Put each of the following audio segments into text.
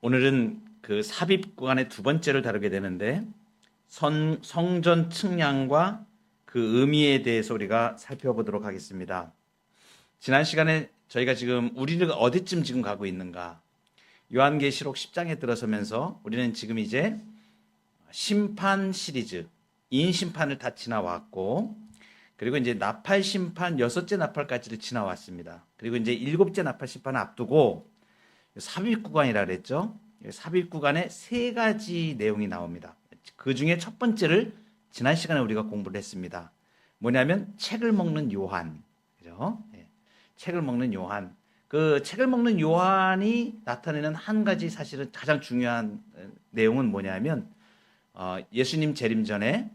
오늘은 그 삽입 구간의 두 번째를 다루게 되는데 성전 측량과 그 의미에 대해서 우리가 살펴보도록 하겠습니다. 지난 시간에 저희가 지금 우리는 어디쯤 지금 가고 있는가? 요한계시록 10장에 들어서면서 우리는 지금 이제 심판 시리즈, 인 심판을 다 지나왔고, 그리고 이제 나팔 심판 여섯째 나팔까지를 지나왔습니다. 그리고 이제 일곱째 나팔 심판을 앞두고 삽입 구간이라 그랬죠. 삽입 구간에 세 가지 내용이 나옵니다. 그 중에 첫 번째를 지난 시간에 우리가 공부를 했습니다. 뭐냐면 책을 먹는 요한. 그죠? 책을 먹는 요한. 그 책을 먹는 요한이 나타내는 한 가지 사실은 가장 중요한 내용은 뭐냐면 예수님 재림 전에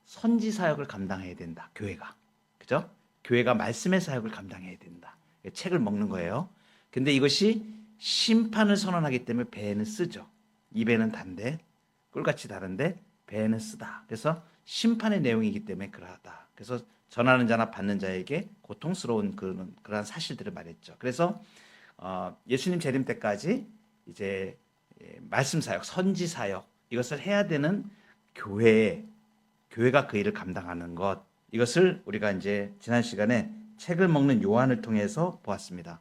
선지 사역을 감당해야 된다. 교회가. 그죠? 교회가 말씀의 사역을 감당해야 된다. 책을 먹는 거예요. 근데 이것이 심판을 선언하기 때문에 배는 쓰죠. 입에는 단데 꿀같이 다른데 배는 쓰다. 그래서 심판의 내용이기 때문에 그러하다. 그래서 전하는 자나 받는 자에게 고통스러운 그러한 사실들을 말했죠. 그래서 예수님 재림 때까지 이제 말씀 사역, 선지 사역 이것을 해야 되는 교회가 그 일을 감당하는 것, 이것을 우리가 이제 지난 시간에 책을 먹는 요한을 통해서 보았습니다.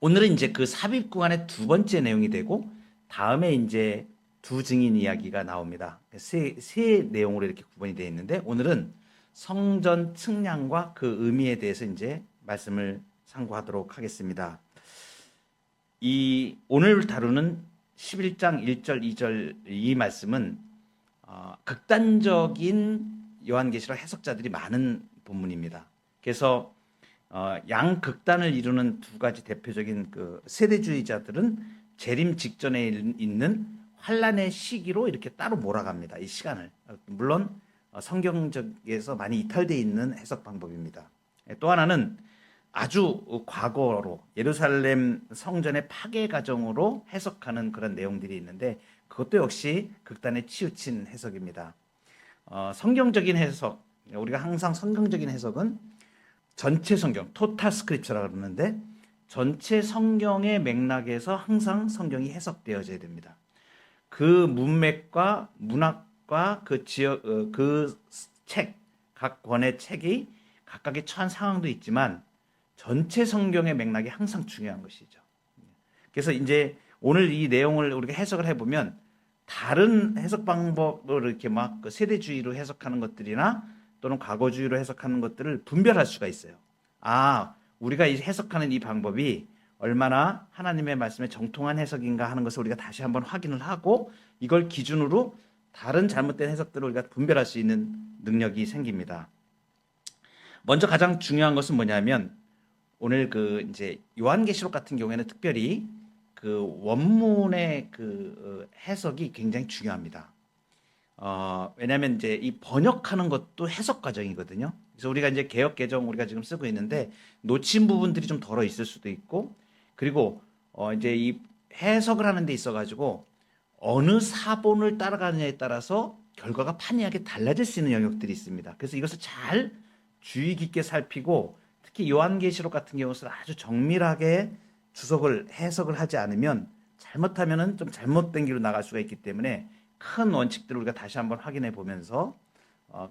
오늘은 이제 그 삽입 구간의 두 번째 내용이 되고, 다음에 이제 두 증인 이야기가 나옵니다. 세 내용으로 이렇게 구분이 되어 있는데, 오늘은 성전 측량과 그 의미에 대해서 이제 말씀을 상고하도록 하겠습니다. 오늘 다루는 11장 1절, 2절 이 말씀은 극단적인 요한계시록 해석자들이 많은 본문입니다. 그래서 양극단을 이루는 두 가지 대표적인 그 세대주의자들은 재림 직전에 있는 환란의 시기로 이렇게 따로 몰아갑니다. 이 시간을. 물론 성경적에서 많이 이탈되어 있는 해석 방법입니다. 또 하나는 아주 과거로 예루살렘 성전의 파괴 과정으로 해석하는 그런 내용들이 있는데, 그것도 역시 극단에 치우친 해석입니다. 성경적인 해석, 우리가 항상 성경적인 해석은 전체 성경, 토탈 스크립처라고 그러는데, 전체 성경의 맥락에서 항상 성경이 해석되어져야 됩니다. 그 문맥과 문학과 그 지역, 그 책, 각 권의 책이 각각의 처한 상황도 있지만 전체 성경의 맥락이 항상 중요한 것이죠. 그래서 이제 오늘 이 내용을 우리가 해석을 해보면 다른 해석 방법으로 이렇게 막 그 세대주의로 해석하는 것들이나 또는 과거주의로 해석하는 것들을 분별할 수가 있어요. 우리가 해석하는 이 방법이 얼마나 하나님의 말씀에 정통한 해석인가 하는 것을 우리가 다시 한번 확인을 하고, 이걸 기준으로 다른 잘못된 해석들을 우리가 분별할 수 있는 능력이 생깁니다. 먼저 가장 중요한 것은 뭐냐면, 오늘 그 이제 요한계시록 같은 경우에는 특별히 그 원문의 그 해석이 굉장히 중요합니다. 왜냐하면 이제 이 번역하는 것도 해석 과정이거든요. 그래서 우리가 이제 개역 개정 우리가 지금 쓰고 있는데 놓친 부분들이 좀 덜어 있을 수도 있고, 그리고 이제 이 해석을 하는 데 있어 가지고 어느 사본을 따라가느냐에 따라서 결과가 판이하게 달라질 수 있는 영역들이 있습니다. 그래서 이것을 잘 주의 깊게 살피고, 특히 요한계시록 같은 경우는 아주 정밀하게 해석을 하지 않으면 잘못하면은 좀 잘못된 길로 나갈 수가 있기 때문에 큰 원칙들을 우리가 다시 한번 확인해 보면서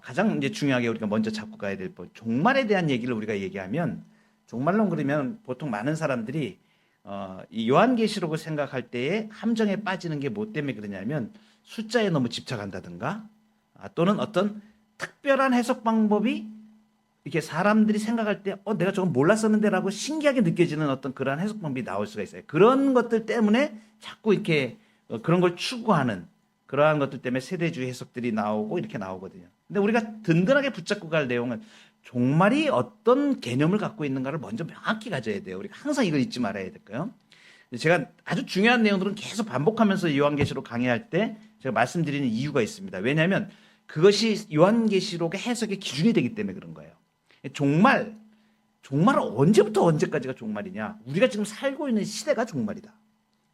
가장 이제 중요하게 우리가 먼저 잡고 가야 될 것, 종말에 대한 얘기를 우리가 얘기하면, 종말론 그러면 보통 많은 사람들이 이 요한계시록을 생각할 때에 함정에 빠지는 게 뭐 때문에 그러냐면 숫자에 너무 집착한다든가 또는 어떤 특별한 해석 방법이 이렇게 사람들이 생각할 때 내가 저건 몰랐었는데라고 신기하게 느껴지는 어떤 그런 해석 방법이 나올 수가 있어요. 그런 것들 때문에 자꾸 이렇게 그런 걸 추구하는 그러한 것들 때문에 세대주의 해석들이 나오고 이렇게 나오거든요. 근데 우리가 든든하게 붙잡고 갈 내용은 종말이 어떤 개념을 갖고 있는가를 먼저 명확히 가져야 돼요. 우리가 항상 이걸 잊지 말아야 될까요? 제가 아주 중요한 내용들은 계속 반복하면서 요한계시록 강의할 때 제가 말씀드리는 이유가 있습니다. 왜냐하면 그것이 요한계시록의 해석의 기준이 되기 때문에 그런 거예요. 종말은 언제부터 언제까지가 종말이냐? 우리가 지금 살고 있는 시대가 종말이다.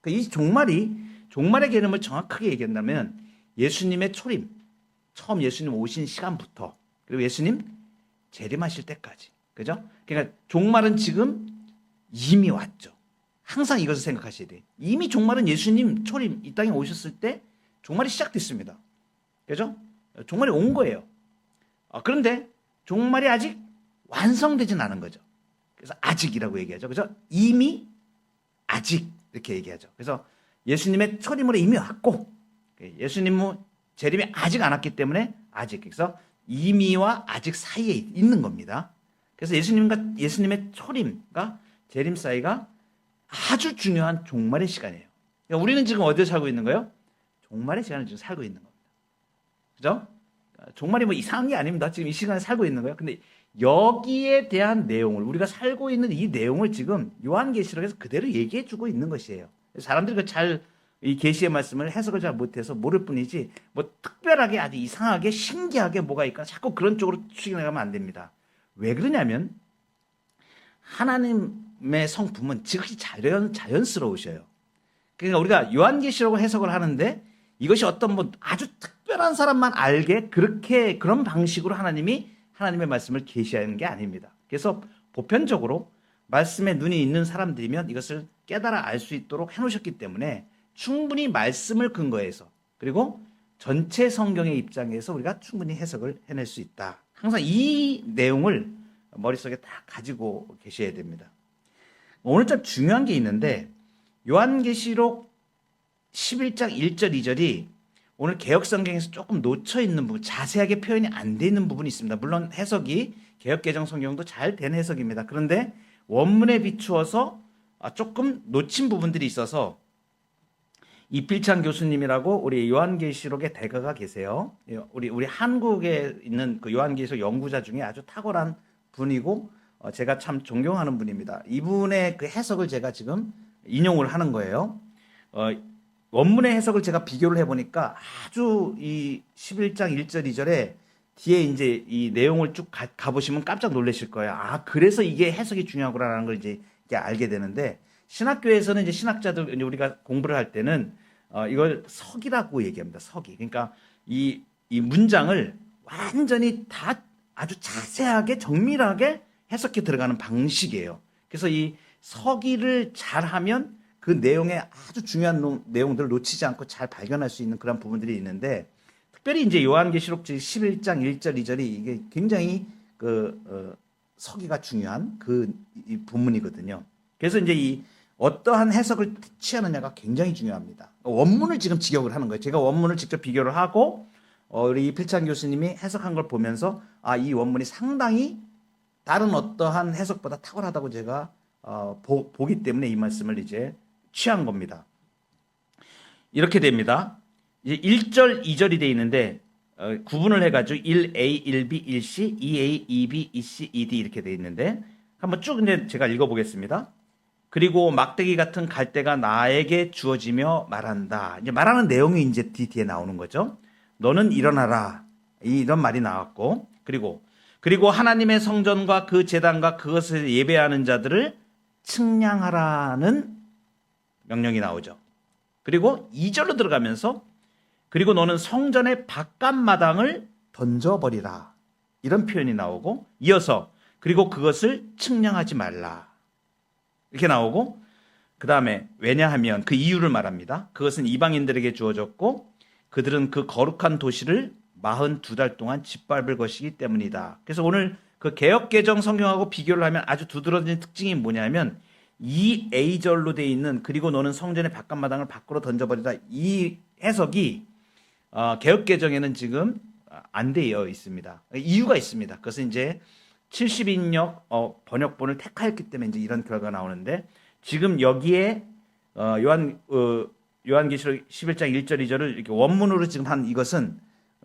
이 종말의 개념을 정확하게 얘기한다면 예수님의 초림, 처음 예수님 오신 시간부터, 그리고 예수님 재림하실 때까지, 그죠? 그러니까 종말은 지금 이미 왔죠. 항상 이것을 생각하셔야 돼요. 이미 종말은 예수님 초림 이 땅에 오셨을 때 종말이 시작됐습니다. 그죠? 종말이 온 거예요. 그런데 종말이 아직 완성되진 않은 거죠. 그래서 아직이라고 얘기하죠. 그죠? 이미 아직 이렇게 얘기하죠. 그래서 예수님의 초림으로 이미 왔고 예수님의 재림이 아직 안 왔기 때문에 아직. 그래서 이미와 아직 사이에 있는 겁니다. 그래서 예수님의 초림과 재림 사이가 아주 중요한 종말의 시간이에요. 그러니까 우리는 지금 어디에 살고 있는 거예요? 종말의 시간을 지금 살고 있는 겁니다. 그죠? 종말이 뭐 이상한 게 아닙니다. 지금 이 시간에 살고 있는 거예요. 근데 여기에 대한 내용을 우리가 살고 있는 이 내용을 지금 요한계시록에서 그대로 얘기해 주고 있는 것이에요. 사람들이 이 계시의 말씀을 해석을 잘 못해서 모를 뿐이지 뭐 특별하게 아주 이상하게 신기하게 뭐가 있거나 자꾸 그런 쪽으로 추진해가면 안 됩니다. 왜 그러냐면 하나님의 성품은 즉시 자연스러우셔요. 그러니까 우리가 요한계시록을 해석을 하는데 이것이 어떤 뭐 아주 특별한 사람만 알게 그런 방식으로 하나님의 말씀을 계시하는 게 아닙니다. 그래서 보편적으로 말씀에 눈이 있는 사람들이면 이것을 깨달아 알 수 있도록 해놓으셨기 때문에 충분히 말씀을 근거해서 그리고 전체 성경의 입장에서 우리가 충분히 해석을 해낼 수 있다. 항상 이 내용을 머릿속에 다 가지고 계셔야 됩니다. 오늘 좀 중요한 게 있는데 요한계시록 11장 1절 2절이 오늘 개혁성경에서 조금 놓쳐있는 부분, 자세하게 표현이 안 돼 있는 부분이 있습니다. 물론 해석이 개혁개정성경도 잘 된 해석입니다. 그런데 원문에 비추어서 조금 놓친 부분들이 있어서 이필찬 교수님이라고 우리 요한계시록의 대가가 계세요. 우리 한국에 있는 그 요한계시록 연구자 중에 아주 탁월한 분이고 제가 참 존경하는 분입니다. 이분의 그 해석을 제가 지금 인용을 하는 거예요. 원문의 해석을 제가 비교를 해보니까 아주 이 11장 1절 2절에 뒤에 이제 이 내용을 쭉 가보시면 깜짝 놀라실 거예요. 그래서 이게 해석이 중요하구나라는 걸 이제 알게 되는데 신학교에서는 이제 신학자들 이제 우리가 공부를 할 때는 이걸 석이라고 얘기합니다. 석이. 그러니까 이 문장을 완전히 다 아주 자세하게 정밀하게 해석해 들어가는 방식이에요. 그래서 이 서기를 잘하면 그 내용의 아주 중요한 내용들을 놓치지 않고 잘 발견할 수 있는 그런 부분들이 있는데 특별히 이제 요한계시록 11장 1절 2절이 이게 굉장히 서기가 중요한 이 부분이거든요. 그래서 이제 이 어떠한 해석을 취하느냐가 굉장히 중요합니다. 원문을 지금 직역을 하는 거예요. 제가 원문을 직접 비교를 하고 우리 이필찬 교수님이 해석한 걸 보면서 이 원문이 상당히 다른 어떠한 해석보다 탁월하다고 제가 보기 때문에 이 말씀을 이제 취한 겁니다. 이렇게 됩니다. 이제 1절, 2절이 되어 있는데 구분을 해가지고 1A, 1B, 1C, 2A, 2B, 2C, 2D 이렇게 되어 있는데 한번 쭉 이제 제가 읽어보겠습니다. 그리고 막대기 같은 갈대가 나에게 주어지며 말한다. 이제 말하는 내용이 이제 뒤에 나오는 거죠. 너는 일어나라. 이런 말이 나왔고 그리고 하나님의 성전과 그 제단과 그것을 예배하는 자들을 측량하라는 명령이 나오죠. 그리고 2절로 들어가면서 그리고 너는 성전의 바깥마당을 던져버리라. 이런 표현이 나오고 이어서 그리고 그것을 측량하지 말라. 이렇게 나오고 그 다음에 왜냐하면 그 이유를 말합니다. 그것은 이방인들에게 주어졌고 그들은 그 거룩한 도시를 42달 동안 짓밟을 것이기 때문이다. 그래서 오늘 그 개역개정 성경하고 비교를 하면 아주 두드러진 특징이 뭐냐면 이 A절로 돼 있는 그리고 너는 성전의 바깥마당을 밖으로 던져버리다 이 해석이 개역개정에는 지금 안 되어 있습니다. 이유가 있습니다. 그것은 이제 70인역 번역본을 택하였기 때문에 이제 이런 결과가 나오는데 지금 여기에 요한계시록 11장 1절 2절을 이렇게 원문으로 지금 한 이것은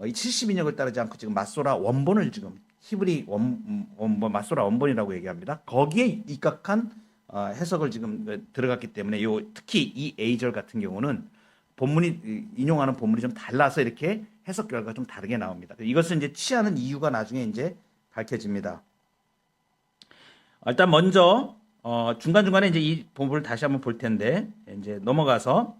이 70인역을 따르지 않고 지금 마소라 원본을 지금 히브리 원본 마소라 원본이라고 얘기합니다. 거기에 입각한 해석을 지금 들어갔기 때문에 특히 이 A절 같은 경우는 본문이 인용하는 본문이 좀 달라서 이렇게 해석 결과가 좀 다르게 나옵니다. 이것을 이제 취하는 이유가 나중에 이제 밝혀집니다. 일단 먼저 중간중간에 이제 이 본문을 다시 한번 볼 텐데 이제 넘어가서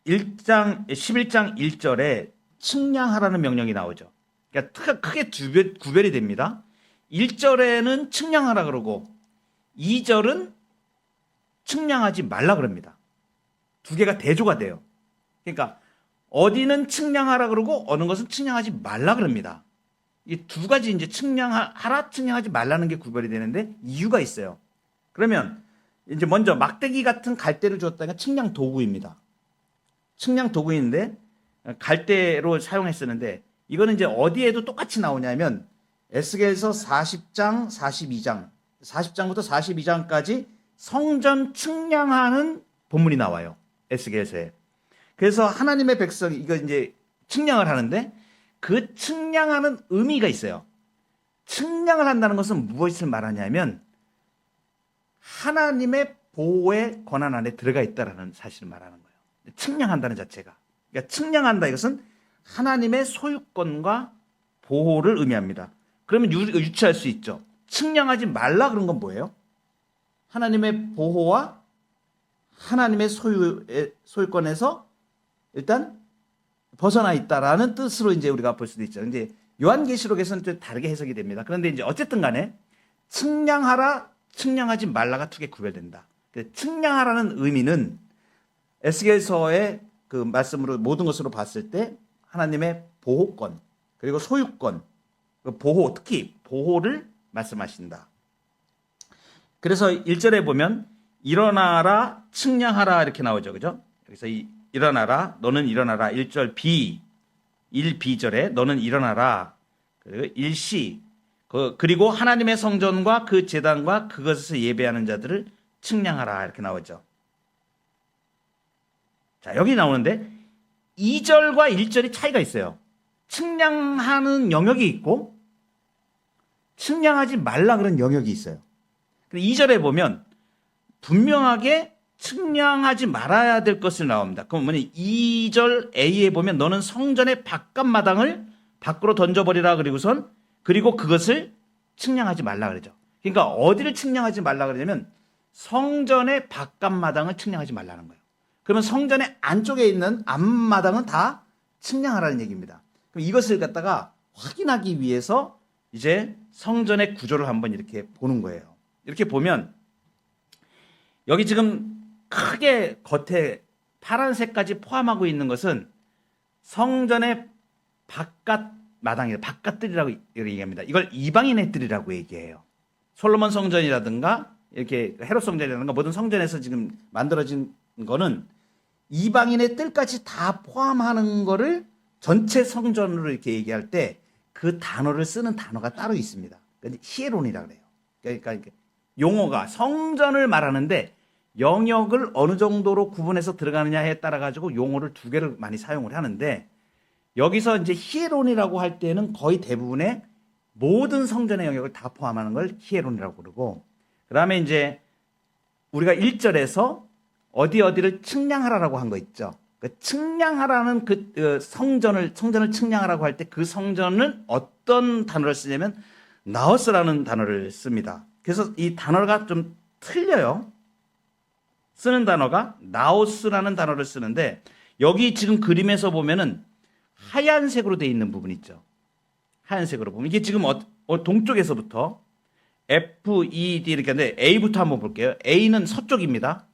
11장 1절에 측량하라는 명령이 나오죠. 그러니까 크게 구별이 됩니다. 1절에는 측량하라 그러고 2절은 측량하지 말라 그럽니다. 두 개가 대조가 돼요. 그러니까 어디는 측량하라 그러고 어느 것은 측량하지 말라 그럽니다. 이 두 가지 이제 측량하라, 측량하지 말라는 게 구별이 되는데 이유가 있어요. 그러면 이제 먼저 막대기 같은 갈대를 주었다가 측량 도구입니다. 측량 도구인데 갈대로 사용했었는데 이거는 이제 어디에도 똑같이 나오냐면 에스겔서 40장, 42장, 40장부터 42장까지 성전 측량하는 본문이 나와요. 에스겔서에. 그래서 하나님의 백성이 이거 이제 측량을 하는데 그 측량하는 의미가 있어요. 측량을 한다는 것은 무엇을 말하냐면 하나님의 보호의 권한 안에 들어가 있다라는 사실을 말하는 거예요. 측량한다는 자체가. 그러니까 측량한다 이것은 하나님의 소유권과 보호를 의미합니다. 그러면 유추할 수 있죠. 측량하지 말라 그런 건 뭐예요? 하나님의 보호와 하나님의 소유권에서 일단 벗어나 있다라는 뜻으로 이제 우리가 볼 수도 있죠. 이제 요한계시록에서는 좀 다르게 해석이 됩니다. 그런데 이제 어쨌든 간에 측량하라, 측량하지 말라가 두 개 구별된다. 측량하라는 의미는 에스겔서의 그 말씀으로 모든 것으로 봤을 때 하나님의 보호권 그리고 소유권, 그 보호, 특히 보호를 말씀하신다. 그래서 1절에 보면 일어나라, 측량하라 이렇게 나오죠. 그죠? 여기서 일어나라, 너는 일어나라. 1절 B, 1B절에 너는 일어나라. 그리고 1C, 그리고 하나님의 성전과 그 제단과 그것에서 예배하는 자들을 측량하라 이렇게 나오죠. 자, 여기 나오는데 2절과 1절이 차이가 있어요. 측량하는 영역이 있고 측량하지 말라 그런 영역이 있어요. 2절에 보면 분명하게 측량하지 말아야 될 것을 나옵니다. 그럼 뭐냐? 2절 A에 보면 너는 성전의 바깥 마당을 밖으로 던져버리라 그리고 그것을 측량하지 말라 그러죠. 그러니까 어디를 측량하지 말라 그러냐면 성전의 바깥 마당을 측량하지 말라는 거예요. 그러면 성전의 안쪽에 있는 앞마당은 다 측량하라는 얘기입니다. 그럼 이것을 갖다가 확인하기 위해서 이제 성전의 구조를 한번 이렇게 보는 거예요. 이렇게 보면 여기 지금 크게 겉에 파란색까지 포함하고 있는 것은 성전의 바깥 마당이에요. 바깥뜰이라고 얘기합니다. 이걸 이방인의 뜰이라고 얘기해요. 솔로몬 성전이라든가 이렇게 헤롯 성전이라든가 모든 성전에서 지금 만들어진 거는 이방인의 뜰까지 다 포함하는 거를 전체 성전으로 이렇게 얘기할 때 그 단어를 쓰는 단어가 따로 있습니다. 히에론이라고 그래요. 그러니까 용어가 성전을 말하는데 영역을 어느 정도로 구분해서 들어가느냐에 따라 가지고 용어를 두 개를 많이 사용을 하는데 여기서 이제 히에론이라고 할 때는 거의 대부분의 모든 성전의 영역을 다 포함하는 걸 히에론이라고 그러고 그다음에 이제 우리가 1절에서 어디를 측량하라라고 한 거 있죠. 그 측량하라는 그 성전을 측량하라고 할 때 그 성전은 어떤 단어를 쓰냐면 나오스라는 단어를 씁니다. 그래서 이 단어가 좀 틀려요. 쓰는 단어가 나오스라는 단어를 쓰는데 여기 지금 그림에서 보면은 하얀색으로 되어 있는 부분 있죠. 하얀색으로 보면 이게 지금 동쪽에서부터 F, E, D 이렇게 하는데 A부터 한번 볼게요. A는 서쪽입니다.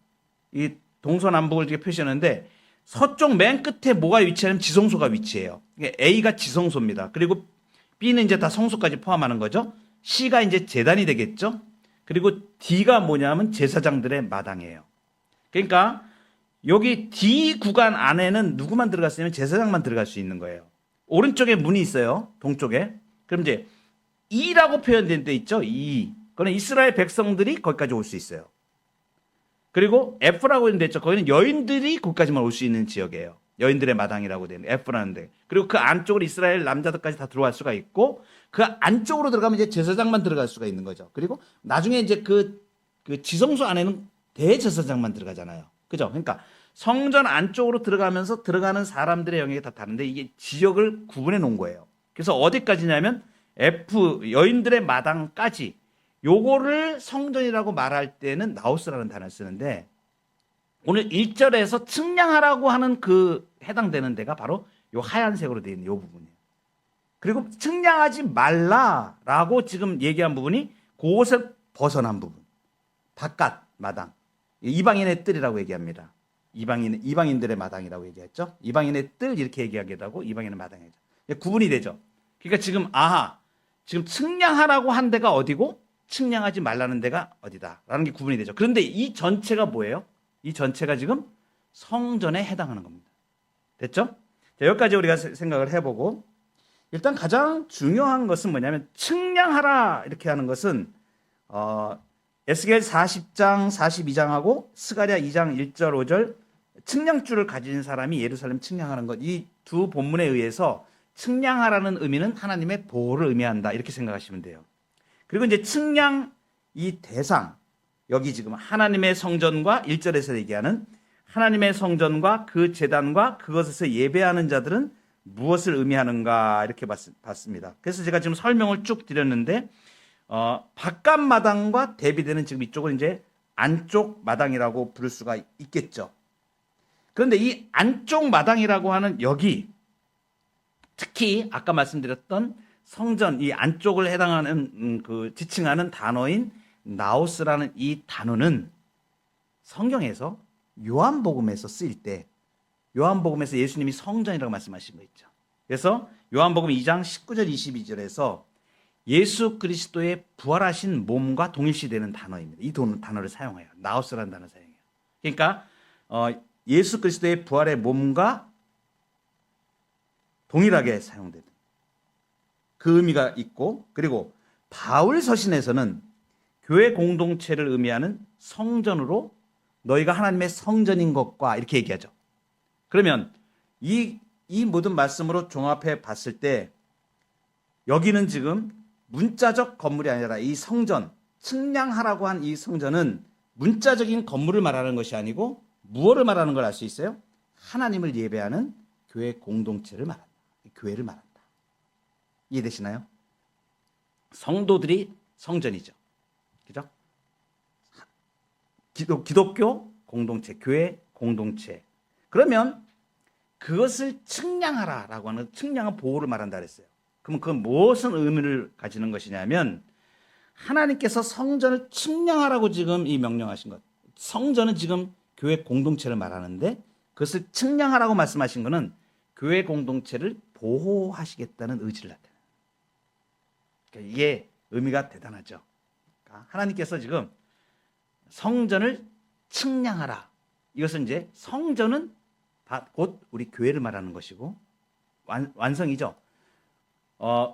이 동서남북을 이렇게 표시하는데 서쪽 맨 끝에 뭐가 위치하냐면 지성소가 위치해요. A가 지성소입니다. 그리고 B는 이제 다 성소까지 포함하는 거죠. C가 이제 제단이 되겠죠. 그리고 D가 뭐냐면 제사장들의 마당이에요. 그러니까 여기 D 구간 안에는 누구만 들어갈 수 있냐면 제사장만 들어갈 수 있는 거예요. 오른쪽에 문이 있어요. 동쪽에. 그럼 이제 E라고 표현된 데 있죠. E. 그건 이스라엘 백성들이 거기까지 올 수 있어요. 그리고 F라고 있는 데 있죠. 거기는 여인들이 거기까지만 올 수 있는 지역이에요. 여인들의 마당이라고 되는 F라는 데. 그리고 그 안쪽으로 이스라엘 남자들까지 다 들어갈 수가 있고 그 안쪽으로 들어가면 이제 제사장만 들어갈 수가 있는 거죠. 그리고 나중에 이제 그 지성소 안에는 대제사장만 들어가잖아요. 그죠? 그러니까 성전 안쪽으로 들어가면서 들어가는 사람들의 영역이 다 다른데 이게 지역을 구분해 놓은 거예요. 그래서 어디까지냐면 F 여인들의 마당까지 요거를 성전이라고 말할 때는 나우스라는 단어를 쓰는데 오늘 1절에서 측량하라고 하는 그 해당되는 데가 바로 요 하얀색으로 되어 있는 요 부분이에요. 그리고 측량하지 말라라고 지금 얘기한 부분이 그곳을 벗어난 부분. 바깥 마당. 이방인의 뜰이라고 얘기합니다. 이방인들의 마당이라고 얘기했죠. 이방인의 뜰 이렇게 얘기하기도 하고 이방인의 마당이죠. 구분이 되죠. 그러니까 지금 측량하라고 한 데가 어디고 측량하지 말라는 데가 어디다라는 게 구분이 되죠. 그런데 이 전체가 뭐예요? 이 전체가 지금 성전에 해당하는 겁니다. 됐죠? 자, 여기까지 우리가 생각을 해보고 일단 가장 중요한 것은 뭐냐면 측량하라 이렇게 하는 것은 에스겔 40장 42장하고 스가랴 2장 1절 5절 측량줄을 가진 사람이 예루살렘 측량하는 것, 이 두 본문에 의해서 측량하라는 의미는 하나님의 보호를 의미한다 이렇게 생각하시면 돼요. 그리고 이제 측량 이 대상, 여기 지금 하나님의 성전과 1절에서 얘기하는 하나님의 성전과 그 제단과 그것에서 예배하는 자들은 무엇을 의미하는가 이렇게 봤습니다. 그래서 제가 지금 설명을 쭉 드렸는데 바깥 마당과 대비되는 지금 이쪽을 이제 안쪽 마당이라고 부를 수가 있겠죠. 그런데 이 안쪽 마당이라고 하는 여기 특히 아까 말씀드렸던 성전 이 안쪽을 해당하는 지칭하는 단어인 나오스라는 이 단어는 성경에서 요한복음에서 쓰일 때 요한복음에서 예수님이 성전이라고 말씀하신 거 있죠. 그래서 요한복음 2장 19절 22절에서 예수 그리스도의 부활하신 몸과 동일시되는 단어입니다. 이 단어를 사용해요. 나오스라는 단어를 사용해요. 그러니까 예수 그리스도의 부활의 몸과 동일하게 사용되는 그 의미가 있고, 그리고 바울 서신에서는 교회 공동체를 의미하는 성전으로 너희가 하나님의 성전인 것과 이렇게 얘기하죠. 그러면 이 모든 말씀으로 종합해 봤을 때 여기는 지금 문자적 건물이 아니라 이 성전, 측량하라고 한 이 성전은 문자적인 건물을 말하는 것이 아니고 무엇을 말하는 걸 알 수 있어요? 하나님을 예배하는 교회 공동체를 말한다. 교회를 말한다. 이해되시나요? 성도들이 성전이죠. 그죠? 기독교 공동체, 교회 공동체. 그러면 그것을 측량하라라고 하는 측량은 보호를 말한다 그랬어요. 그럼 그건 무슨 의미를 가지는 것이냐면 하나님께서 성전을 측량하라고 지금 이 명령하신 것. 성전은 지금 교회 공동체를 말하는데 그것을 측량하라고 말씀하신 것은 교회 공동체를 보호하시겠다는 의지를 나타내요. 그러니까 이게 의미가 대단하죠. 그러니까 하나님께서 지금 성전을 측량하라. 이것은 이제 성전은 곧 우리 교회를 말하는 것이고 완성이죠.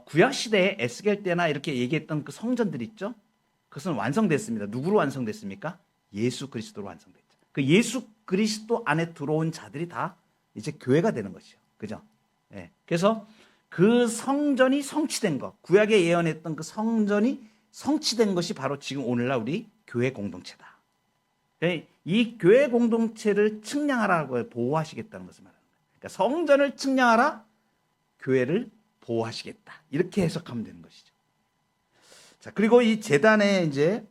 구약 시대에 에스겔 때나 이렇게 얘기했던 그 성전들 있죠. 그것은 완성됐습니다. 누구로 완성됐습니까? 예수 그리스도로 완성됐죠. 그 예수 그리스도 안에 들어온 자들이 다 이제 교회가 되는 것이죠. 그죠? 예. 그래서 그 성전이 성취된 것, 구약에 예언했던 그 성전이 성취된 것이 바로 지금 오늘날 우리 교회 공동체다. 이 교회 공동체를 측량하라고 보호하시겠다는 것을 말하는 거예요. 그러니까 성전을 측량하라, 교회를 보호하시겠다. 이렇게 해석하면 되는 것이죠. 자, 그리고 이 제단에서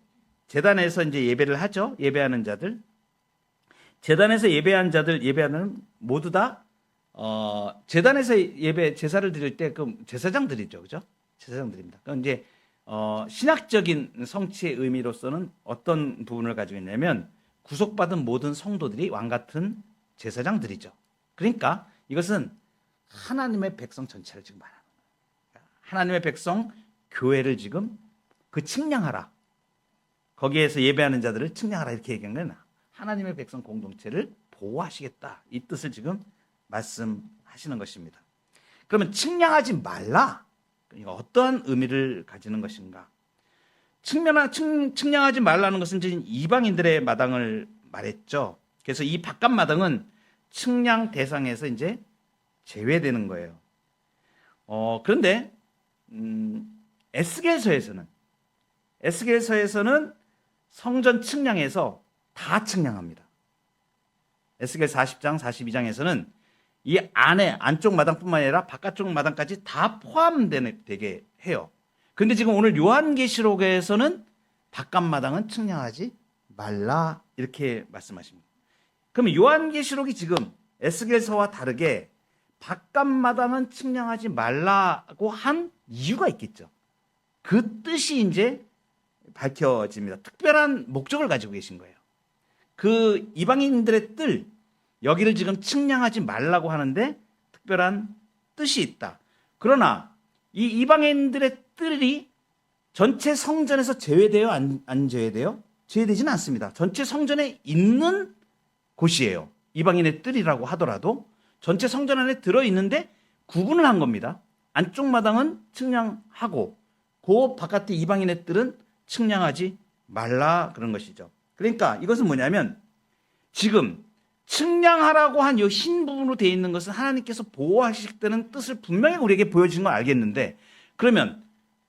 이제 예배를 하죠. 예배하는 자들. 제단에서 예배한 자들, 예배하는 모두 다 제단에서 제사를 드릴 때 그 제사장들이죠. 그죠? 제사장들입니다. 그럼 이제 신학적인 성취의 의미로서는 어떤 부분을 가지고 있냐면 구속받은 모든 성도들이 왕 같은 제사장들이죠. 그러니까 이것은 하나님의 백성 전체를 지금 말하는 거예요. 하나님의 백성 교회를 지금 그 측량하라. 거기에서 예배하는 자들을 측량하라 이렇게 얘기한 건 하나님의 백성 공동체를 보호하시겠다. 이 뜻을 지금 말씀하시는 것입니다. 그러면 측량하지 말라. 어떠한 의미를 가지는 것인가? 측량하지 말라는 것은 이방인들의 마당을 말했죠. 그래서 이 바깥 마당은 측량 대상에서 이제 제외되는 거예요. 그런데 에스겔서에서는 성전 측량에서 다 측량합니다. 에스겔 40장 42장에서는 이 안쪽 마당뿐만 아니라 바깥쪽 마당까지 다 포함되게 해요. 근데 지금 오늘 요한계시록에서는 바깥 마당은 측량하지 말라 이렇게 말씀하십니다. 그러면 요한계시록이 지금 에스겔서와 다르게 바깥 마당은 측량하지 말라고 한 이유가 있겠죠. 그 뜻이 이제 밝혀집니다. 특별한 목적을 가지고 계신 거예요. 그 이방인들의 뜰, 여기를 지금 측량하지 말라고 하는데 특별한 뜻이 있다. 그러나 이 이방인들의 뜰이 전체 성전에서 제외돼요? 안 제외돼요? 제외되지는 않습니다. 전체 성전에 있는 곳이에요. 이방인의 뜰이라고 하더라도 전체 성전 안에 들어있는데 구분을 한 겁니다. 안쪽 마당은 측량하고 그 바깥의 이방인의 뜰은 측량하지 말라 그런 것이죠. 그러니까 이것은 뭐냐면 지금 측량하라고 한 이 흰 부분으로 되어 있는 것은 하나님께서 보호하시겠다는 뜻을 분명히 우리에게 보여주신 건 알겠는데 그러면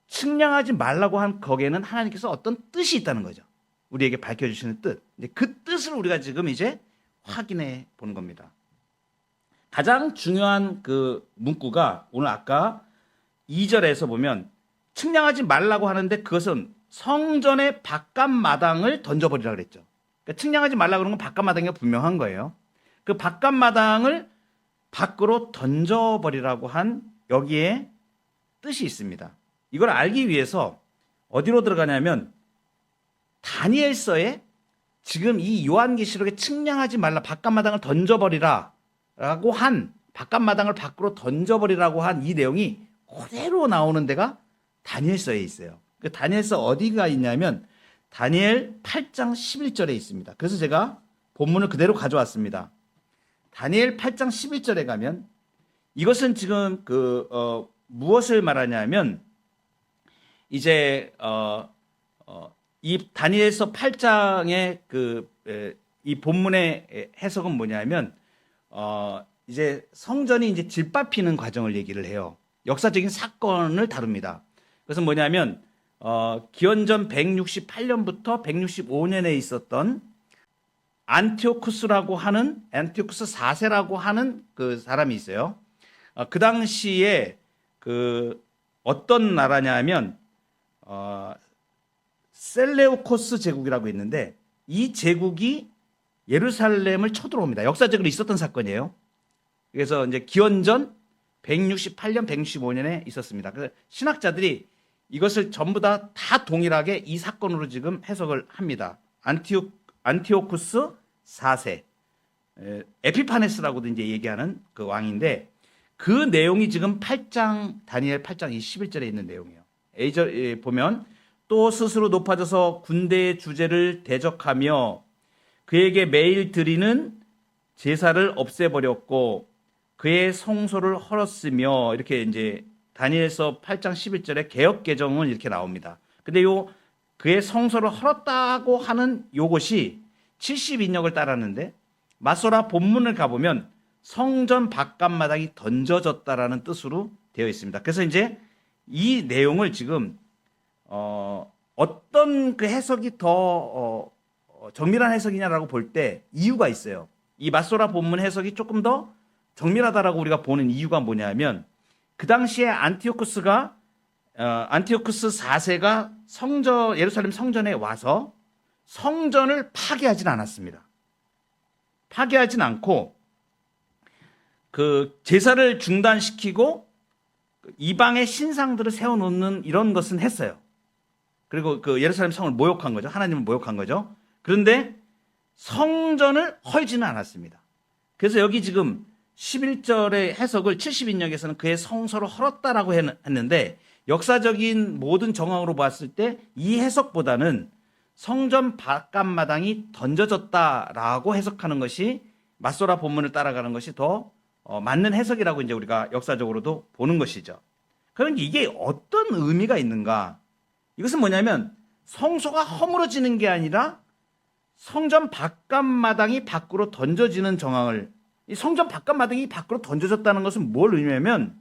측량하지 말라고 한 거기에는 하나님께서 어떤 뜻이 있다는 거죠. 우리에게 밝혀주시는 뜻. 이제 그 뜻을 우리가 지금 이제 확인해 보는 겁니다. 가장 중요한 그 문구가 오늘 아까 2절에서 보면 측량하지 말라고 하는데 그것은 성전의 바깥 마당을 던져버리라 그랬죠. 그러니까 측량하지 말라고 그러는 건 바깥 마당이 분명한 거예요. 그 바깥 마당을 밖으로 던져버리라고 한 여기에 뜻이 있습니다. 이걸 알기 위해서 어디로 들어가냐면 다니엘서에 지금 이 요한계시록에 측량하지 말라 바깥 마당을 던져버리라 라고 한 바깥 마당을 밖으로 던져버리라고 한 이 내용이 그대로 나오는 데가 다니엘서에 있어요. 그 다니엘서 어디가 있냐면 다니엘 8장 11절에 있습니다. 그래서 제가 본문을 그대로 가져왔습니다. 다니엘 8장 11절에 가면 이것은 지금 무엇을 말하냐면 이제 이 다니엘서 8장의 이 본문의 해석은 뭐냐면 이제 성전이 이제 질밥히는 과정을 얘기를 해요. 역사적인 사건을 다룹니다. 그것은 뭐냐면 기원전 168년부터 165년에 있었던 안티오쿠스 4세라고 하는 그 사람이 있어요. 그 당시에 어떤 나라냐면 셀레우코스 제국이라고 있는데 이 제국이 예루살렘을 쳐들어옵니다. 역사적으로 있었던 사건이에요. 그래서 이제 기원전 168년, 165년에 있었습니다. 그래서 신학자들이 이것을 전부 다 동일하게 이 사건으로 지금 해석을 합니다. 안티오쿠스 4세, 에피파네스라고도 이제 얘기하는 그 왕인데 그 내용이 지금 다니엘 8장 21절에 있는 내용이에요. A절 보면 또 스스로 높아져서 군대의 주제를 대적하며 그에게 매일 드리는 제사를 없애버렸고 그의 성소를 헐었으며 이렇게 이제 다니엘서 8장 11절에 개역 개정은 이렇게 나옵니다. 근데 그의 성소를 헐었다고 하는 요것이 70인역을 따랐는데 마소라 본문을 가보면 성전 바깥마당이 던져졌다라는 뜻으로 되어 있습니다. 그래서 이제 이 내용을 지금 어떤 그 해석이 더 정밀한 해석이냐라고 볼 때 이유가 있어요. 이 마소라 본문 해석이 조금 더 정밀하다라고 우리가 보는 이유가 뭐냐면 그 당시에 안티오쿠스 4세가 예루살렘 성전에 와서 성전을 파괴하진 않았습니다. 파괴하진 않고 그 제사를 중단시키고 이방의 신상들을 세워놓는 이런 것은 했어요. 그리고 그 예루살렘 성을 모욕한 거죠. 하나님을 모욕한 거죠. 그런데 성전을 헐지는 않았습니다. 그래서 여기 지금 11절의 해석을 70인역에서는 그의 성소를 헐었다라고 했는데 역사적인 모든 정황으로 봤을 때 이 해석보다는 성전 바깥마당이 던져졌다라고 해석하는 것이 마소라 본문을 따라가는 것이 더 맞는 해석이라고 이제 우리가 역사적으로도 보는 것이죠. 그럼 이게 어떤 의미가 있는가? 이것은 뭐냐면 성소가 허물어지는 게 아니라 성전 바깥마당이 밖으로 던져지는 정황을 이 성전 바깥마당이 밖으로 던져졌다는 것은 뭘 의미하면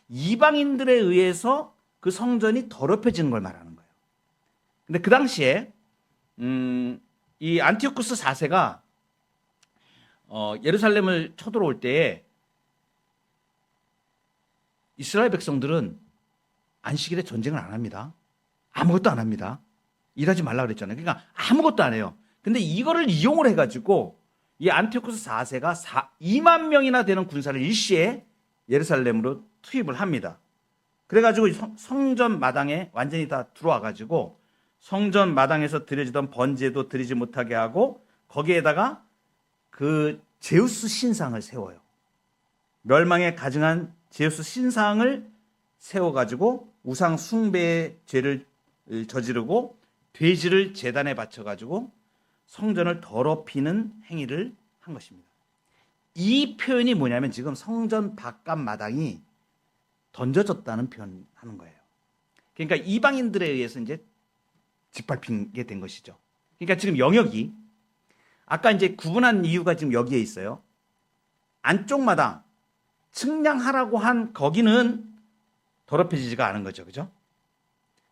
이방인들에 의해서 그 성전이 더럽혀지는 걸 말하는 거예요. 근데 그 당시에 이 안티오쿠스 4세가 예루살렘을 쳐들어올 때에 이스라엘 백성들은 안식일에 전쟁을 안 합니다. 아무것도 안 합니다. 일하지 말라 그랬잖아요. 그러니까 아무것도 안 해요. 근데 이거를 이용을 해가지고 이 안티오쿠스 4세가 2만 명이나 되는 군사를 일시에 예루살렘으로 투입을 합니다. 그래가지고 성전 마당에 완전히 다 들어와가지고 성전 마당에서 드려지던 번제도 드리지 못하게 하고 거기에다가 그 제우스 신상을 세워요. 멸망에 가증한 제우스 신상을 세워가지고 우상 숭배의 죄를 저지르고 돼지를 제단에 바쳐가지고 성전을 더럽히는 행위를 한 것입니다. 이 표현이 뭐냐면 지금 성전 바깥 마당이 던져졌다는 표현하는 거예요. 그러니까 이방인들에 의해서 이제 짓밟히게 된 것이죠. 그러니까 지금 영역이 아까 이제 구분한 이유가 지금 여기에 있어요. 안쪽 마당 측량하라고 한 거기는 더럽혀지지가 않은 거죠. 그죠?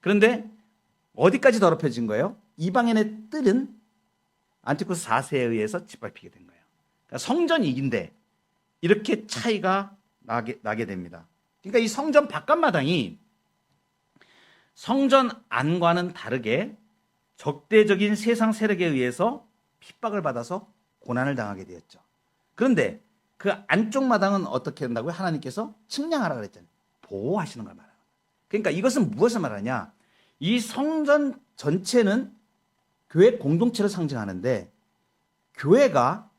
그런데 어디까지 더럽혀진 거예요? 이방인의 뜰은 안티쿠스 4세에 의해서 짓밟히게 된 거예요. 그러니까 성전이긴데 이렇게 차이가 나게 됩니다. 그러니까 이 성전 바깥마당이 성전 안과는 다르게 적대적인 세상 세력에 의해서 핍박을 받아서 고난을 당하게 되었죠. 그런데 그 안쪽 마당은 어떻게 된다고요? 하나님께서 측량하라 그랬잖아요. 보호하시는 걸 말하는 거예요. 그러니까 이것은 무엇을 말하냐? 이 성전 전체는 교회 공동체를 상징하는데 교회가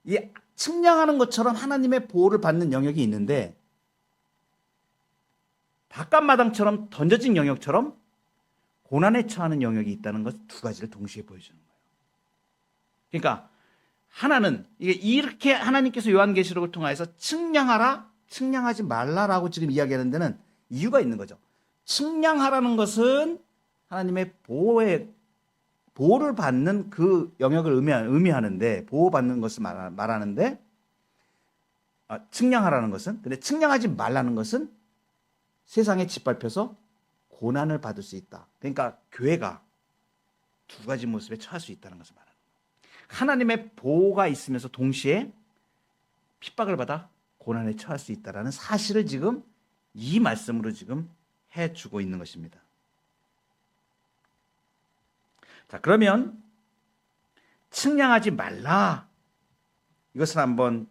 이 측량하는 것처럼 하나님의 보호를 받는 영역이 있는데 바깥마당처럼 던져진 영역처럼 고난에 처하는 영역이 있다는 것 두 가지를 동시에 보여주는 거예요. 그러니까 하나는 이렇게 하나님께서 요한계시록을 통해서 측량하라, 측량하지 말라라고 지금 이야기하는 데는 이유가 있는 거죠. 측량하라는 것은 하나님의 보호를 받는 그 영역을 의미하는데 보호받는 것을 말하는데 측량하라는 것은 근데 측량하지 말라는 것은 세상에 짓밟혀서 고난을 받을 수 있다. 그러니까 교회가 두 가지 모습에 처할 수 있다는 것을 말합니다. 하나님의 보호가 있으면서 동시에 핍박을 받아 고난에 처할 수 있다는 사실을 지금 이 말씀으로 지금 해주고 있는 것입니다. 자, 그러면 측량하지 말라. 이것을 한번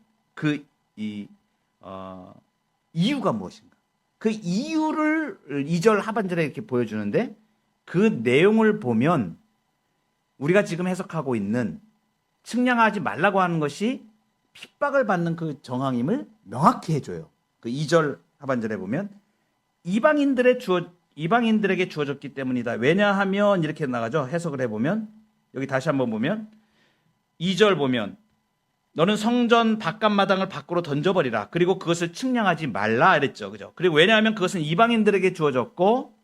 이유가 무엇인가? 그 이유를 2절 하반절에 이렇게 보여주는데 그 내용을 보면 우리가 지금 해석하고 있는 측량하지 말라고 하는 것이 핍박을 받는 그 정황임을 명확히 해줘요. 그 2절 하반절에 보면 이방인들에게 주어졌기 때문이다. 왜냐하면 이렇게 나가죠. 해석을 해보면 여기 다시 한번 보면 2절 보면 너는 성전 바깥마당을 밖으로 던져버리라. 그리고 그것을 측량하지 말라 이랬죠. 그죠? 그리고 왜냐하면 그것은 이방인들에게 주어졌고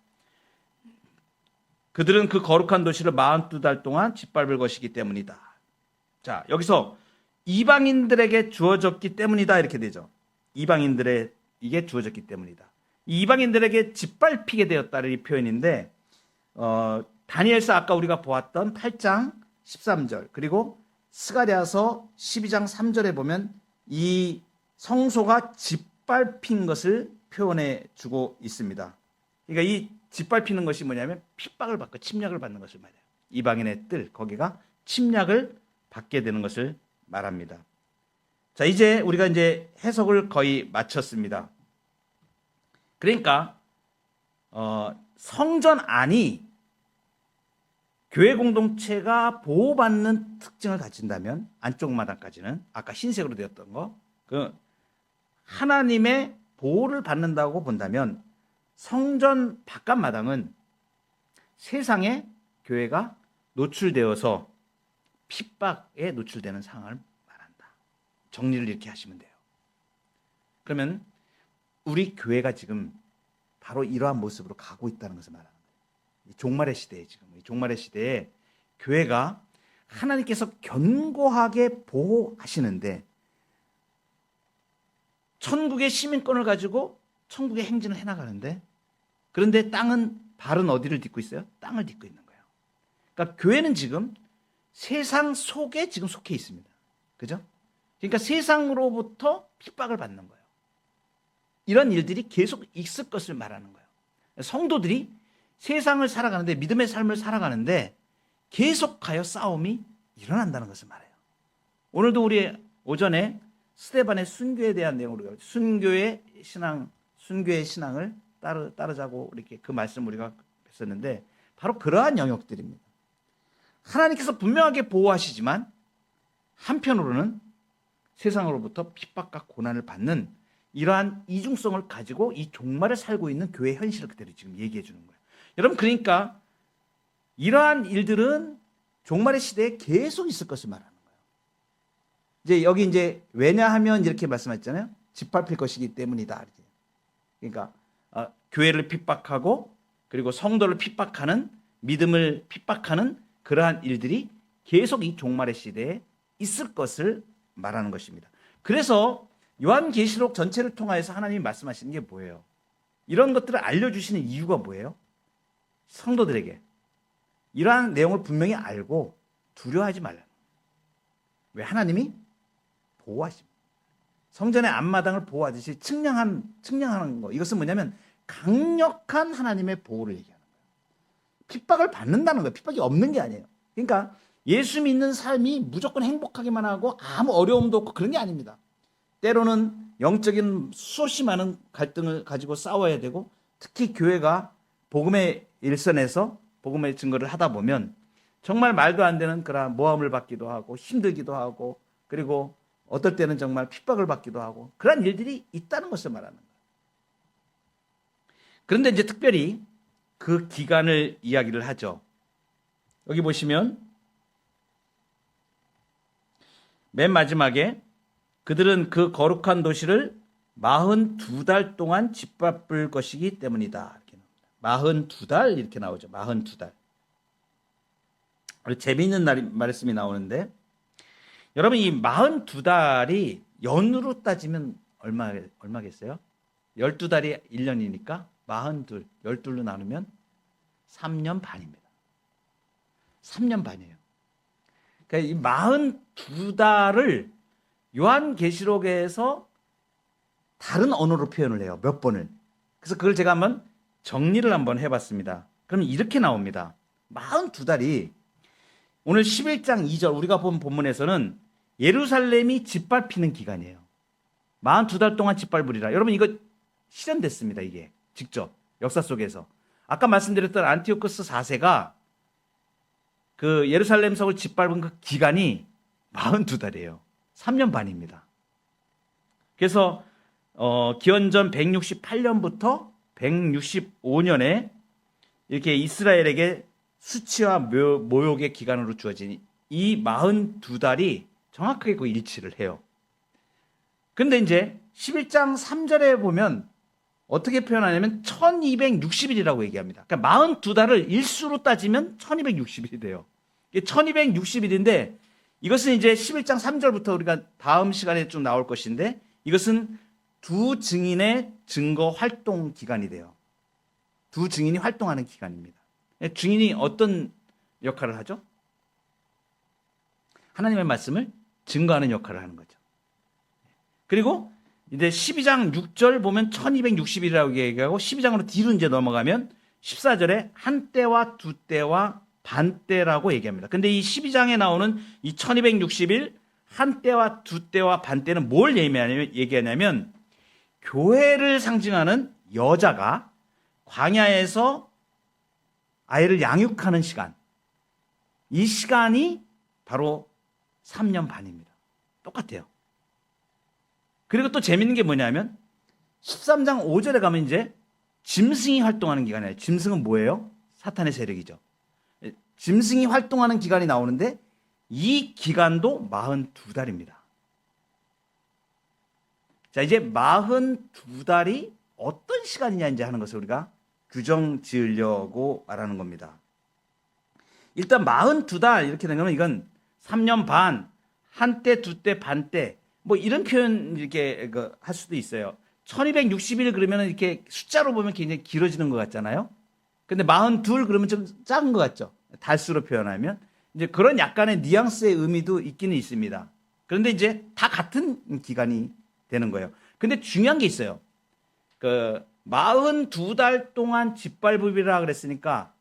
그들은 그 거룩한 도시를 42달 동안 짓밟을 것이기 때문이다. 자, 여기서 이방인들에게 주어졌기 때문이다 이렇게 되죠. 이방인들에게 주어졌기 때문이다. 이방인들에게 짓밟히게 되었다는 이 표현인데 다니엘서 아까 우리가 보았던 8장 13절 그리고 스가랴서 12장 3절에 보면 이 성소가 짓밟힌 것을 표현해 주고 있습니다. 그러니까 이 짓밟히는 것이 뭐냐면 핍박을 받고 침략을 받는 것을 말해요. 이방인의 뜰 거기가 침략을 받게 되는 것을 말합니다. 자, 이제 우리가 이제 해석을 거의 마쳤습니다. 그러니까 성전 안이 교회 공동체가 보호받는 특징을 가진다면 안쪽 마당까지는 아까 흰색으로 되었던 거 그 하나님의 보호를 받는다고 본다면 성전 바깥 마당은 세상에 교회가 노출되어서 핍박에 노출되는 상황을 말한다. 정리를 이렇게 하시면 돼요. 그러면 우리 교회가 지금 바로 이러한 모습으로 가고 있다는 것을 말합니다. 종말의 시대에 지금 종말의 시대에 교회가 하나님께서 견고하게 보호하시는데 천국의 시민권을 가지고 천국의 행진을 해나가는데 그런데 발은 어디를 딛고 있어요? 땅을 딛고 있는 거예요. 그러니까 교회는 지금 세상 속에 지금 속해 있습니다. 그죠? 그러니까 세상으로부터 핍박을 받는 거예요. 이런 일들이 계속 있을 것을 말하는 거예요. 성도들이 세상을 살아가는데 믿음의 삶을 살아가는데 계속하여 싸움이 일어난다는 것을 말해요. 오늘도 우리 오전에 스데반의 순교에 대한 내용으로 순교의 신앙을 따르자고 이렇게 그 말씀 우리가 했었는데 바로 그러한 영역들입니다. 하나님께서 분명하게 보호하시지만 한편으로는 세상으로부터 핍박과 고난을 받는 이러한 이중성을 가지고 이 종말을 살고 있는 교회 현실을 그대로 지금 얘기해 주는 거예요. 여러분, 그러니까 이러한 일들은 종말의 시대에 계속 있을 것을 말하는 거예요. 이제 여기 이제 왜냐하면 이렇게 말씀하셨잖아요. 짓밟힐 것이기 때문이다. 그러니까 교회를 핍박하고 그리고 성도를 핍박하는, 믿음을 핍박하는 그러한 일들이 계속 이 종말의 시대에 있을 것을 말하는 것입니다. 그래서 요한계시록 전체를 통하여서 하나님이 말씀하시는 게 뭐예요? 이런 것들을 알려주시는 이유가 뭐예요? 성도들에게 이러한 내용을 분명히 알고 두려워하지 말라. 왜? 하나님이 보호하십니다. 성전의 앞마당을 보호하듯이 측량하는 거. 이것은 뭐냐면 강력한 하나님의 보호를 얘기하는 거예요. 핍박을 받는다는 거예요. 핍박이 없는 게 아니에요. 그러니까 예수 믿는 삶이 무조건 행복하기만 하고 아무 어려움도 없고 그런 게 아닙니다. 때로는 영적인 수없이 많은 갈등을 가지고 싸워야 되고, 특히 교회가 복음의 일선에서 복음의 증거를 하다 보면 정말 말도 안 되는 그런 모함을 받기도 하고 힘들기도 하고, 그리고 어떨 때는 정말 핍박을 받기도 하고 그런 일들이 있다는 것을 말하는 거예요. 그런데 이제 특별히 그 기간을 이야기를 하죠. 여기 보시면 맨 마지막에 그들은 그 거룩한 도시를 42달 동안 짓밟을 것이기 때문이다. 이렇게 나옵니다. 42달 이렇게 나오죠. 42달. 재미있는 말씀이 나오는데, 여러분 이 42달이 연으로 따지면 얼마겠어요? 12달이 1년이니까 42, 12로 나누면 3년 반입니다. 3년 반이에요. 그러니까 이 42달을 요한계시록에서 다른 언어로 표현을 해요. 몇 번을. 그래서 그걸 제가 한번 정리를 한번 해봤습니다. 그럼 이렇게 나옵니다. 42달이 오늘 11장 2절 우리가 본 본문에서는 예루살렘이 짓밟히는 기간이에요. 42달 동안 짓밟으리라. 여러분 이거 실현됐습니다. 이게 직접 역사 속에서. 아까 말씀드렸던 안티오코스 4세가 그 예루살렘 성을 짓밟은 그 기간이 42달이에요. 3년 반입니다. 그래서 기원전 168년부터 165년에 이렇게 이스라엘에게 수치와 모욕의 기간으로 주어진 이 42달이 정확하게 그 일치를 해요. 근데 이제 11장 3절에 보면 어떻게 표현하냐면 1260일이라고 얘기합니다. 그러니까 42달을 일수로 따지면 1260일이 돼요. 이게 1260일인데 이것은 이제 11장 3절부터 우리가 다음 시간에 좀 나올 것인데, 이것은 두 증인의 증거 활동 기간이 돼요. 두 증인이 활동하는 기간입니다. 증인이 어떤 역할을 하죠? 하나님의 말씀을 증거하는 역할을 하는 거죠. 그리고 이제 12장 6절 보면 1260일이라고 얘기하고, 12장으로 뒤로 이제 넘어가면 14절에 한 때와 두 때와 반 때라고 얘기합니다. 근데 이 12장에 나오는 이 1260일, 한 때와 두 때와 반 때는 뭘 얘기하냐면 교회를 상징하는 여자가 광야에서 아이를 양육하는 시간, 이 시간이 바로 3년 반입니다. 똑같아요. 그리고 또 재밌는 게 뭐냐면 13장 5절에 가면 이제 짐승이 활동하는 기간이에요. 짐승은 뭐예요? 사탄의 세력이죠. 짐승이 활동하는 기간이 나오는데 이 기간도 42달입니다. 자, 이제 42달이 어떤 시간이냐 이제 하는 것을 우리가 규정 지으려고 말하는 겁니다. 일단 42달 이렇게 된 거는 이건 3년 반, 한때, 두때, 반때 뭐 이런 표현 이렇게 할 수도 있어요. 1260일 그러면 이렇게 숫자로 보면 굉장히 길어지는 것 같잖아요. 근데 42 그러면 좀 작은 것 같죠. 달수로 표현하면 이제 그런 약간의 뉘앙스의 의미도 있기는 있습니다. 그런데 이제 다 같은 기간이 되는 거예요. 근데 중요한 게 있어요. 42달 동안 짓밟으리라 그랬으니까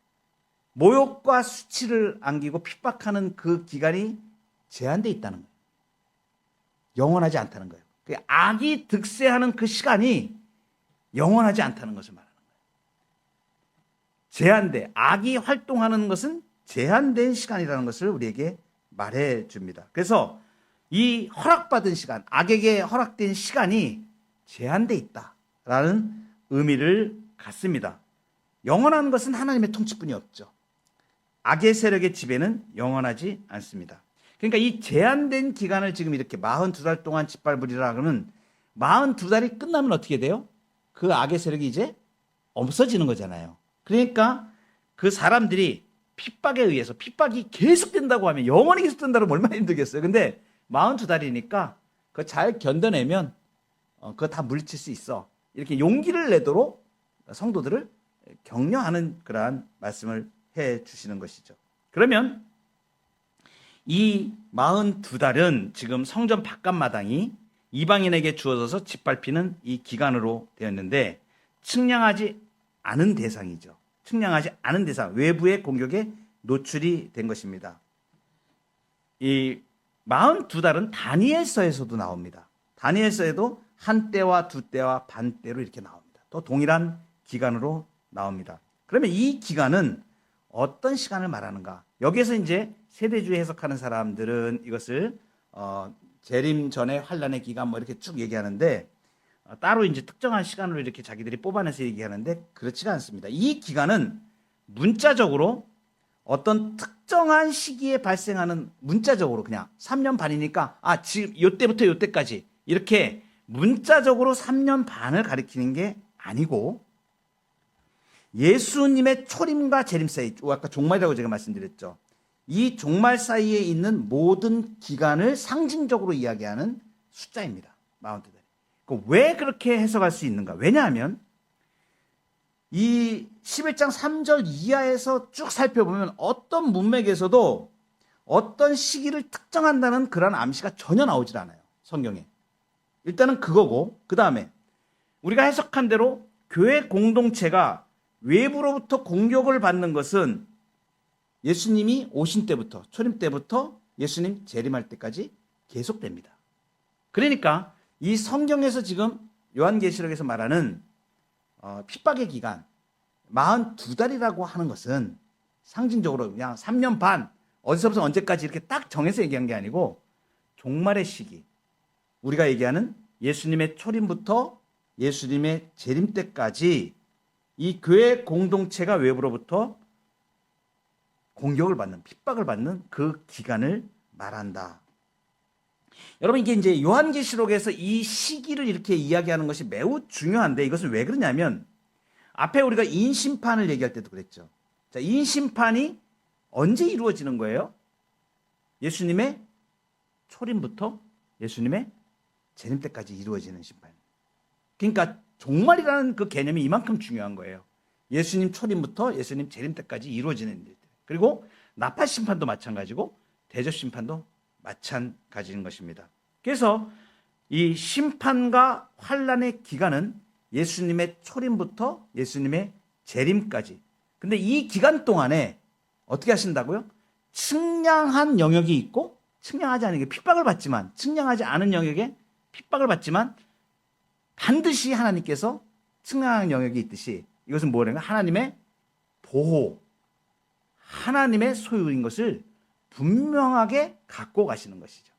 모욕과 수치를 안기고 핍박하는 그 기간이 제한되어 있다는 거예요. 영원하지 않다는 거예요. 악이 득세하는 그 시간이 영원하지 않다는 것을 말하는 거예요. 제한돼. 악이 활동하는 것은 제한된 시간이라는 것을 우리에게 말해 줍니다. 그래서 이 허락받은 시간, 악에게 허락된 시간이 제한돼 있다라는 의미를 갖습니다. 영원한 것은 하나님의 통치뿐이 없죠. 악의 세력의 지배는 영원하지 않습니다. 그러니까 이 제한된 기간을 지금 이렇게 42달 동안 짓밟으리라 그러면 42달이 끝나면 어떻게 돼요? 그 악의 세력이 이제 없어지는 거잖아요. 그러니까 그 사람들이 핍박에 의해서 핍박이 계속된다고 하면 영원히 계속된다고 하면 얼마나 힘들겠어요. 근데 42달이니까 그거 잘 견뎌내면 그거 다 물리칠 수 있어. 이렇게 용기를 내도록 성도들을 격려하는 그러한 말씀을 해 주시는 것이죠. 그러면 이 42달은 지금 성전 바깥마당이 이방인에게 주어져서 짓밟히는 이 기간으로 되었는데 측량하지 않은 대상이죠. 측량하지 않은 대상, 외부의 공격에 노출이 된 것입니다. 이 42달은 다니엘서에서도 나옵니다. 다니엘서에도 한 때와 두 때와 반 때로 이렇게 나옵니다. 또 동일한 기간으로 나옵니다. 그러면 이 기간은 어떤 시간을 말하는가? 여기에서 이제 세대주의 해석하는 사람들은 이것을 재림 전의 환란의 기간 뭐 이렇게 쭉 얘기하는데 따로 이제 특정한 시간으로 이렇게 자기들이 뽑아내서 얘기하는데 그렇지가 않습니다. 이 기간은 문자적으로 어떤 특정한 시기에 발생하는 문자적으로 그냥 3년 반이니까 지금 요때부터 요때까지 이렇게 문자적으로 3년 반을 가리키는 게 아니고 예수님의 초림과 재림 사이, 아까 종말이라고 제가 말씀드렸죠. 이 종말 사이에 있는 모든 기간을 상징적으로 이야기하는 숫자입니다. 42달. 왜 그렇게 해석할 수 있는가? 왜냐하면 이 11장 3절 이하에서 쭉 살펴보면 어떤 문맥에서도 어떤 시기를 특정한다는 그런 암시가 전혀 나오질 않아요. 성경에. 일단은 그거고 그 다음에 우리가 해석한 대로 교회 공동체가 외부로부터 공격을 받는 것은 예수님이 오신 때부터 초림 때부터 예수님 재림할 때까지 계속됩니다. 그러니까 이 성경에서 지금 요한계시록에서 말하는 핍박의 기간 42달이라고 하는 것은 상징적으로 그냥 3년 반 어디서부터 언제까지 이렇게 딱 정해서 얘기한 게 아니고 종말의 시기 우리가 얘기하는 예수님의 초림부터 예수님의 재림 때까지 이 교회 공동체가 외부로부터 공격을 받는 핍박을 받는 그 기간을 말한다. 여러분 이게 이제 요한계시록에서 이 시기를 이렇게 이야기하는 것이 매우 중요한데 이것은 왜 그러냐면 앞에 우리가 인심판을 얘기할 때도 그랬죠. 자, 인심판이 언제 이루어지는 거예요? 예수님의 초림부터 예수님의 재림 때까지 이루어지는 심판. 그러니까 종말이라는 그 개념이 이만큼 중요한 거예요. 예수님 초림부터 예수님 재림 때까지 이루어지는 일. 그리고 나팔 심판도 마찬가지고 대접 심판도 마찬가지인 것입니다. 그래서 이 심판과 환란의 기간은 예수님의 초림부터 예수님의 재림까지. 근데 이 기간 동안에 어떻게 하신다고요? 측량한 영역이 있고 측량하지 않은 게 핍박을 받지만 측량하지 않은 영역에 핍박을 받지만 반드시 하나님께서 측량한 영역이 있듯이 이것은 뭐냐면 하나님의 보호, 하나님의 소유인 것을 분명하게 갖고 가시는 것이죠.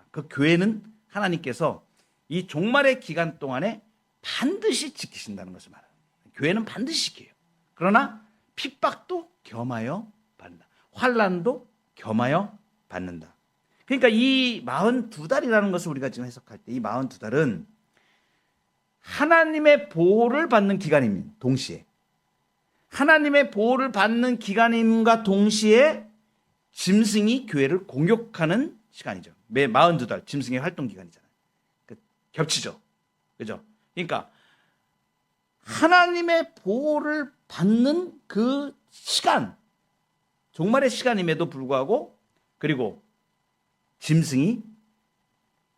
그 교회는 하나님께서 이 종말의 기간 동안에 반드시 지키신다는 것을 말합니다. 교회는 반드시 지켜요. 그러나 핍박도 겸하여 받는다. 환란도 겸하여 받는다. 그러니까 이 42달이라는 것을 우리가 지금 해석할 때 이 42달은 하나님의 보호를 받는 기간입니다. 동시에. 하나님의 보호를 받는 기간임과 동시에 짐승이 교회를 공격하는 시간이죠. 매 42달 짐승의 활동 기간이잖아요. 겹치죠. 그죠? 그러니까 하나님의 보호를 받는 그 시간, 종말의 시간임에도 불구하고 그리고 짐승이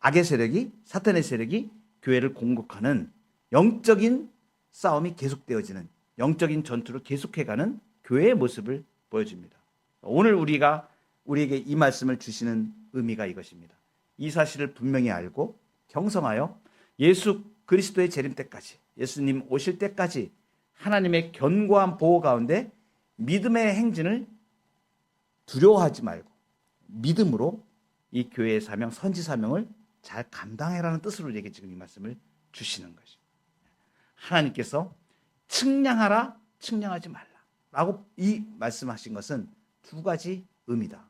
악의 세력이 사탄의 세력이 교회를 공격하는 영적인 싸움이 계속되어지는 영적인 전투를 계속해가는 교회의 모습을 보여줍니다. 오늘 우리에게 이 말씀을 주시는 의미가 이것입니다. 이 사실을 분명히 알고 경성하여 예수 그리스도의 재림 때까지 예수님 오실 때까지 하나님의 견고한 보호 가운데 믿음의 행진을 두려워하지 말고 믿음으로 이 교회의 사명, 선지 사명을 잘 감당해라는 뜻으로 이렇게 지금 이 말씀을 주시는 것이죠. 하나님께서 측량하라, 측량하지 말라라고 이 말씀하신 것은 두 가지 의미다.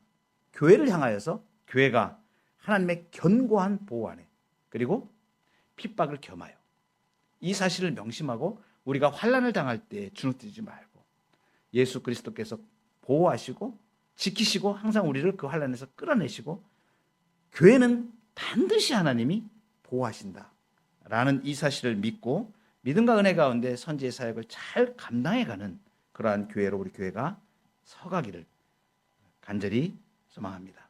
교회를 향하여서 교회가 하나님의 견고한 보호 안에, 그리고 핍박을 겸하여 이 사실을 명심하고 우리가 환난을 당할 때 주눅들지 말고 예수 그리스도께서 보호하시고 지키시고 항상 우리를 그 환난에서 끌어내시고 교회는 반드시 하나님이 보호하신다라는 이 사실을 믿고 믿음과 은혜 가운데 선지의 사역을 잘 감당해가는 그러한 교회로 우리 교회가 서가기를 간절히 소망합니다.